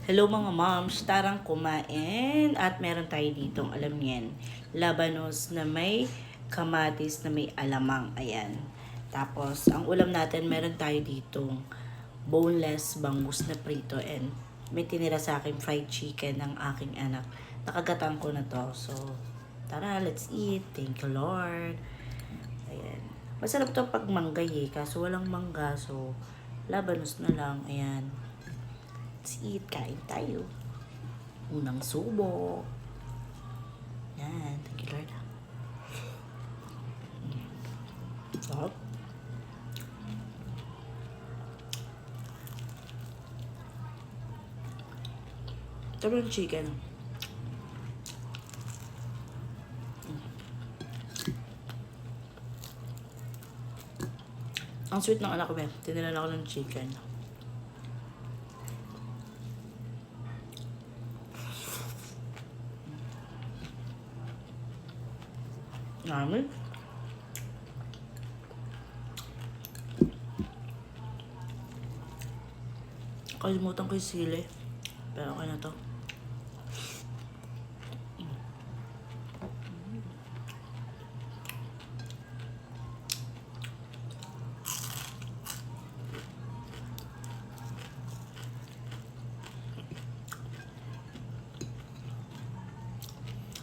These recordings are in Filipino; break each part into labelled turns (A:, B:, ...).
A: Hello mga moms, tarang kumain at meron tayo ditong, alam niyan, labanos na may kamatis na may alamang, ayan. Tapos, ang ulam natin, meron tayo ditong boneless bangus na prito and may tinira sa akin fried chicken ng aking anak. Nakagatan ko na to, so tara, let's eat. Thank you Lord. Ayan. Masarap to pag manggay kaso walang mangga, so labanos na lang, ayan. Let's eat. Kain tayo. Unang subo. Yan. Thank you, Lord. Sarap. Ito yung chicken. Ang sweet ng anak ko, tinilala ko ng chicken. Namin. Kalimutan ko yung sili. Pero okay na to.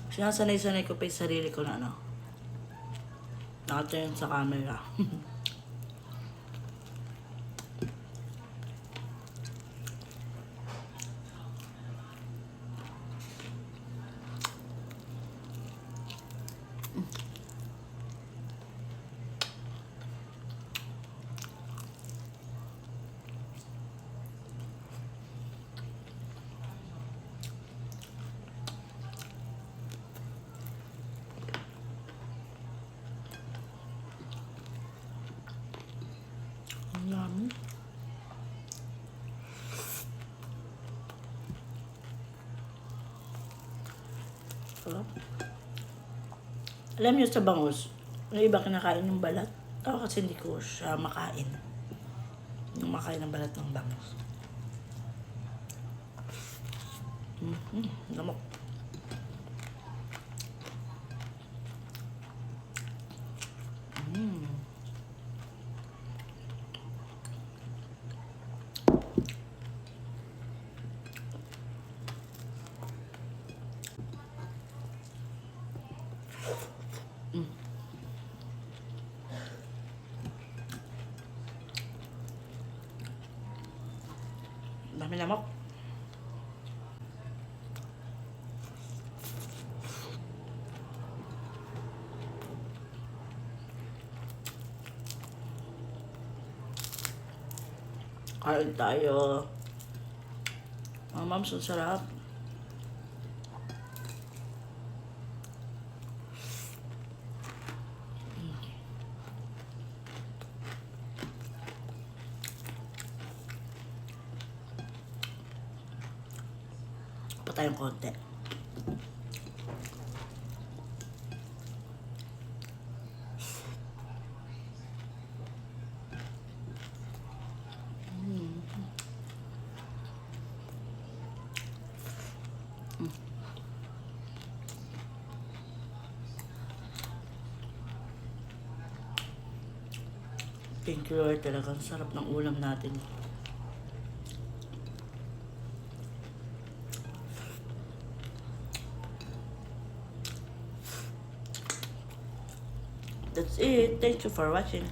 A: Sinasanay-sanay ko pa yung sarili ko na ano. Nakatingin sa camera. Yummy. Sarap. Alam niyo sa bangus, yung iba kinakain yung balat. Ako kasi hindi ko siya makain. Yung makain ng balat ng bangus. Lamok. Dami lamok. Kain tayo. Mga moms, ang sarap. Pa tayong konti. Thank you Lord, talagang sarap ng ulam natin. That's it. Thank you for watching.